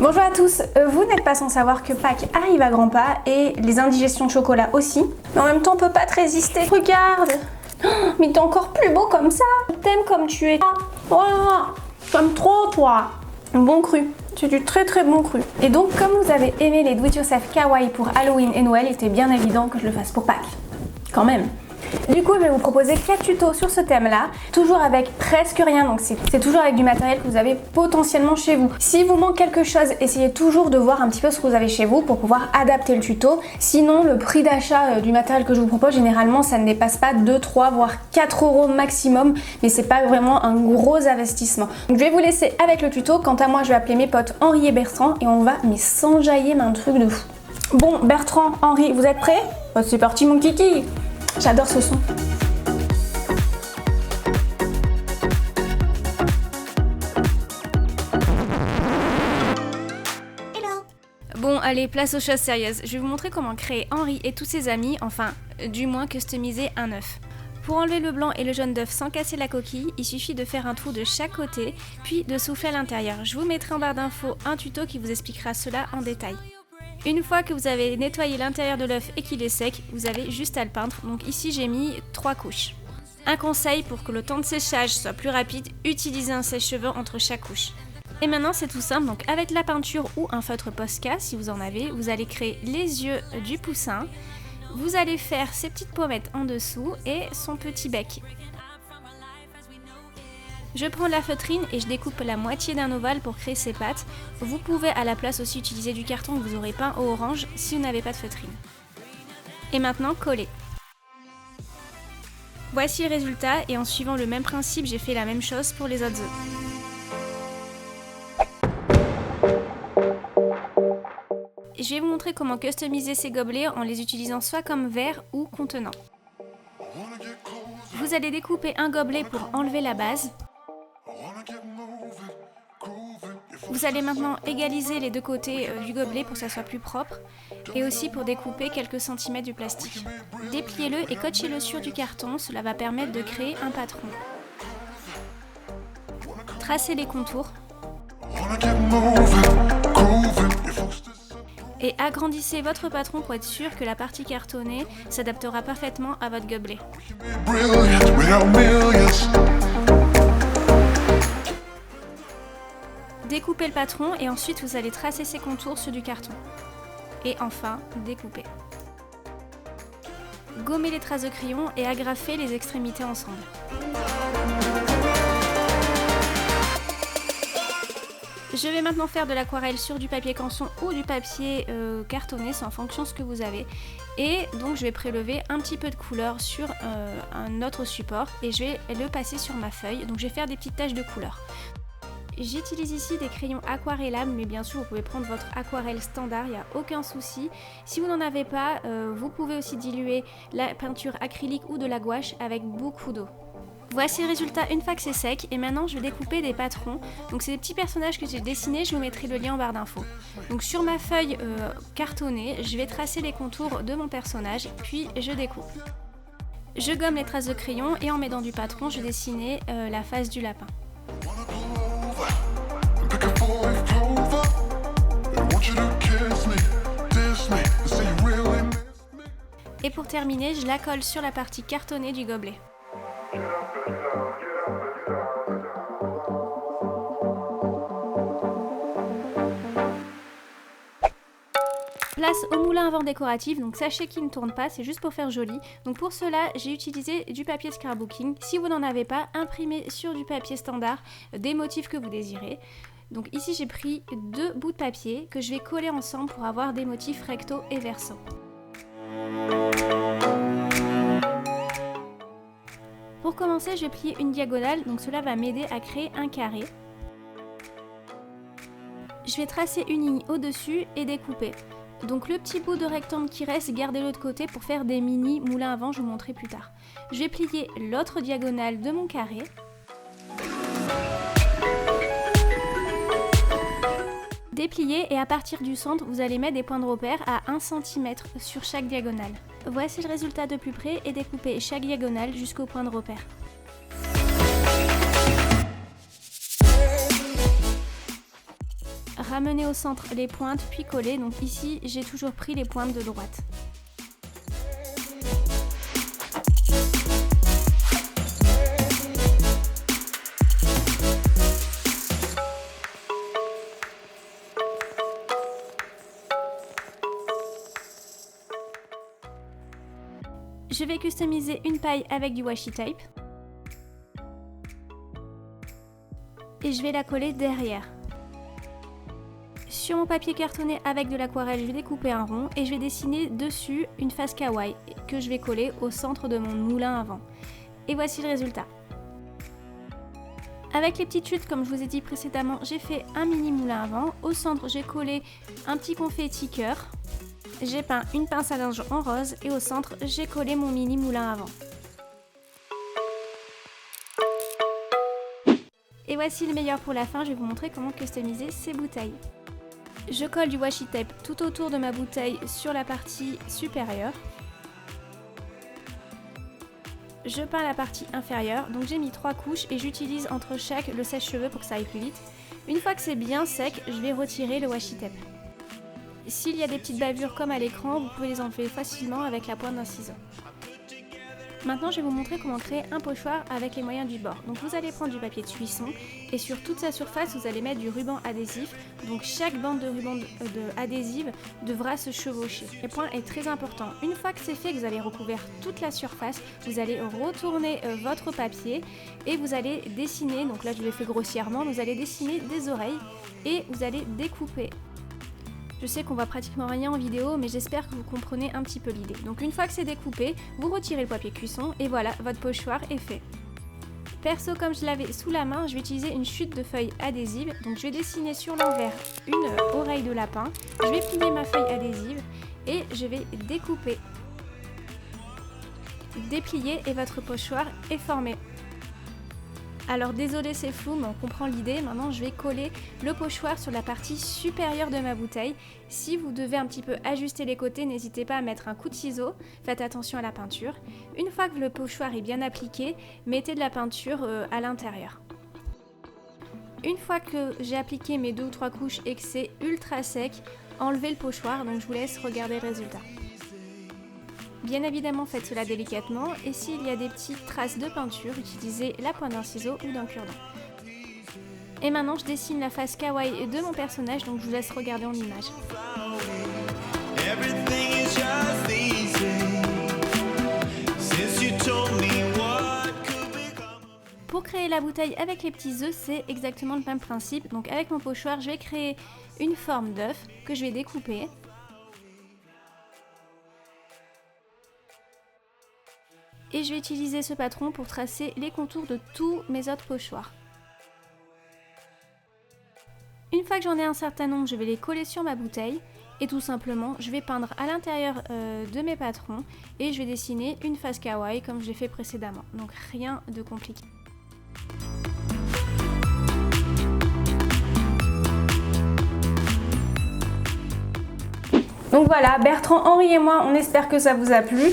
Bonjour à tous, vous n'êtes pas sans savoir que Pâques arrive à grands pas et les indigestions de chocolat aussi. Mais en même temps on peut pas te résister. Regarde, oh, mais t'es encore plus beau comme ça. Je t'aime comme tu es. Oh, j'aime trop toi. Bon cru, c'est du très très bon cru. Et donc comme vous avez aimé les do it yourself kawaii pour Halloween et Noël, il était bien évident que je le fasse pour Pâques. Quand même. Du coup, je vais vous proposer 4 tutos sur ce thème-là, toujours avec presque rien, donc c'est toujours avec du matériel que vous avez potentiellement chez vous. Si vous manque quelque chose, essayez toujours de voir un petit peu ce que vous avez chez vous pour pouvoir adapter le tuto. Sinon, le prix d'achat du matériel que je vous propose, généralement, ça ne dépasse pas 2, 3, voire 4 euros maximum, mais c'est pas vraiment un gros investissement. Donc, je vais vous laisser avec le tuto. Quant à moi, je vais appeler mes potes Henri et Bertrand et on va s'enjailler un truc de fou. Bon, Bertrand, Henri, vous êtes prêts? Bah, c'est parti mon kiki. J'adore ce son. Bon, allez, place aux choses sérieuses. Je vais vous montrer comment créer Henri et tous ses amis, enfin, du moins customiser un œuf. Pour enlever le blanc et le jaune d'œuf sans casser la coquille, il suffit de faire un trou de chaque côté, puis de souffler à l'intérieur. Je vous mettrai en barre d'infos un tuto qui vous expliquera cela en détail. Une fois que vous avez nettoyé l'intérieur de l'œuf et qu'il est sec, vous avez juste à le peindre. Donc ici j'ai mis 3 couches. Un conseil pour que le temps de séchage soit plus rapide, utilisez un sèche-cheveux entre chaque couche. Et maintenant c'est tout simple, donc avec la peinture ou un feutre Posca si vous en avez, vous allez créer les yeux du poussin. Vous allez faire ses petites pommettes en dessous et son petit bec. Je prends la feutrine et je découpe la moitié d'un ovale pour créer ses pattes. Vous pouvez à la place aussi utiliser du carton que vous aurez peint au orange si vous n'avez pas de feutrine. Et maintenant, coller. Voici le résultat et en suivant le même principe, j'ai fait la même chose pour les autres œufs. Je vais vous montrer comment customiser ces gobelets en les utilisant soit comme verre ou contenant. Vous allez découper un gobelet pour enlever la base. Vous allez maintenant égaliser les deux côtés du gobelet pour que ça soit plus propre et aussi pour découper quelques centimètres du plastique. Dépliez-le et coachez-le sur du carton, cela va permettre de créer un patron. Tracez les contours et agrandissez votre patron pour être sûr que la partie cartonnée s'adaptera parfaitement à votre gobelet. Découpez le patron et ensuite vous allez tracer ses contours sur du carton. Et enfin, découpez. Gommez les traces de crayon et agrafez les extrémités ensemble. Je vais maintenant faire de l'aquarelle sur du papier canson ou du papier cartonné, c'est en fonction de ce que vous avez. Et donc je vais prélever un petit peu de couleur sur un autre support et je vais le passer sur ma feuille. Donc je vais faire des petites taches de couleur. J'utilise ici des crayons aquarellables, mais bien sûr vous pouvez prendre votre aquarelle standard, il n'y a aucun souci. Si vous n'en avez pas, vous pouvez aussi diluer la peinture acrylique ou de la gouache avec beaucoup d'eau. Voici le résultat une fois que c'est sec et maintenant je vais découper des patrons. Donc c'est des petits personnages que j'ai dessinés, je vous mettrai le lien en barre d'infos. Donc sur ma feuille cartonnée, je vais tracer les contours de mon personnage puis je découpe. Je gomme les traces de crayon et en m'aidant du patron, je dessinais la face du lapin. Et pour terminer, je la colle sur la partie cartonnée du gobelet. Place au moulin à vent décoratif, donc sachez qu'il ne tourne pas, c'est juste pour faire joli. Donc pour cela, j'ai utilisé du papier scrapbooking. Si vous n'en avez pas, imprimez sur du papier standard des motifs que vous désirez. Donc ici j'ai pris 2 bouts de papier que je vais coller ensemble pour avoir des motifs recto et verso. Pour commencer, je vais plier une diagonale, donc cela va m'aider à créer un carré. Je vais tracer une ligne au-dessus et découper. Donc le petit bout de rectangle qui reste, gardez-le de côté pour faire des mini moulins à vent, je vous montrerai plus tard. Je vais plier l'autre diagonale de mon carré. Déplier et à partir du centre, vous allez mettre des points de repère à 1 cm sur chaque diagonale. Voici le résultat de plus près et découpez chaque diagonale jusqu'au point de repère. ramener au centre les pointes puis coller. Donc ici j'ai toujours pris les pointes de droite. Je vais customiser une paille avec du washi tape et je vais la coller derrière. Sur mon papier cartonné avec de l'aquarelle, je vais découper un rond et je vais dessiner dessus une face kawaii que je vais coller au centre de mon moulin à vent. Et voici le résultat. Avec les petites chutes, comme je vous ai dit précédemment, j'ai fait un mini moulin à vent. Au centre, j'ai collé un petit confetti cœur. J'ai peint une pince à linge en rose et au centre, j'ai collé mon mini moulin à vent. Et voici le meilleur pour la fin, je vais vous montrer comment customiser ces bouteilles. Je colle du washi tape tout autour de ma bouteille sur la partie supérieure. Je peins la partie inférieure, donc j'ai mis 3 couches et j'utilise entre chaque le sèche-cheveux pour que ça aille plus vite. Une fois que c'est bien sec, je vais retirer le washi tape. S'il y a des petites bavures comme à l'écran, vous pouvez les enlever facilement avec la pointe d'un ciseau. Maintenant, je vais vous montrer comment créer un pochoir avec les moyens du bord. Donc vous allez prendre du papier de cuisson et sur toute sa surface, vous allez mettre du ruban adhésif. Donc chaque bande de ruban adhésive devra se chevaucher. Le point est très important. Une fois que c'est fait, que vous allez recouvrir toute la surface, vous allez retourner votre papier et vous allez dessiner, donc là je l'ai fait grossièrement, vous allez dessiner des oreilles et vous allez découper. Je sais qu'on voit pratiquement rien en vidéo, mais j'espère que vous comprenez un petit peu l'idée. Donc une fois que c'est découpé, vous retirez le papier cuisson et voilà, votre pochoir est fait. Perso, comme je l'avais sous la main, je vais utiliser une chute de feuilles adhésives. Donc je vais dessiner sur l'envers une oreille de lapin. Je vais plier ma feuille adhésive et je vais découper. Déplier et votre pochoir est formé. Alors désolé c'est flou mais on comprend l'idée, maintenant je vais coller le pochoir sur la partie supérieure de ma bouteille. Si vous devez un petit peu ajuster les côtés, n'hésitez pas à mettre un coup de ciseau, faites attention à la peinture. Une fois que le pochoir est bien appliqué, mettez de la peinture à l'intérieur. Une fois que j'ai appliqué mes 2 ou 3 couches et que c'est ultra sec, enlevez le pochoir, donc je vous laisse regarder le résultat. Bien évidemment, faites cela délicatement et s'il y a des petites traces de peinture, utilisez la pointe d'un ciseau ou d'un cure-dent. Et maintenant, je dessine la face kawaii de mon personnage, donc je vous laisse regarder en image. Pour créer la bouteille avec les petits œufs, c'est exactement le même principe. Donc avec mon pochoir, je vais créer une forme d'œuf que je vais découper. Et je vais utiliser ce patron pour tracer les contours de tous mes autres pochoirs. Une fois que j'en ai un certain nombre, je vais les coller sur ma bouteille et tout simplement, je vais peindre à l'intérieur de mes patrons et je vais dessiner une face kawaii comme je l'ai fait précédemment. Donc rien de compliqué. Donc voilà, Bertrand, Henri et moi, on espère que ça vous a plu.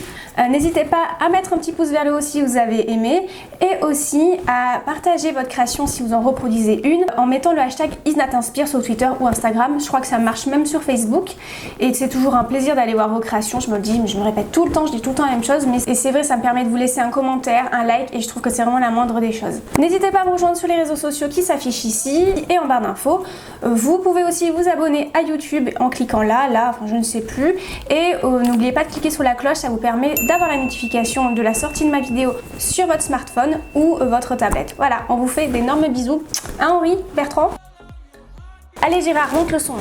N'hésitez pas à mettre un petit pouce vers le haut si vous avez aimé et aussi à partager votre création si vous en reproduisez une en mettant le hashtag IsNatInspire sur Twitter ou Instagram. Je crois que ça marche même sur Facebook et c'est toujours un plaisir d'aller voir vos créations. Je me dis, je me répète tout le temps, je dis tout le temps la même chose, mais c'est vrai, ça me permet de vous laisser un commentaire, un like et je trouve que c'est vraiment la moindre des choses. N'hésitez pas à me rejoindre sur les réseaux sociaux qui s'affichent ici et en barre d'infos. Vous pouvez aussi vous abonner à YouTube en cliquant là, enfin je ne sais plus. Et n'oubliez pas de cliquer sur la cloche, ça vous permet d'avoir la notification de la sortie de ma vidéo sur votre smartphone ou votre tablette. Voilà, on vous fait d'énormes bisous. Hein Henri, Bertrand? Allez Gérard, monte le son.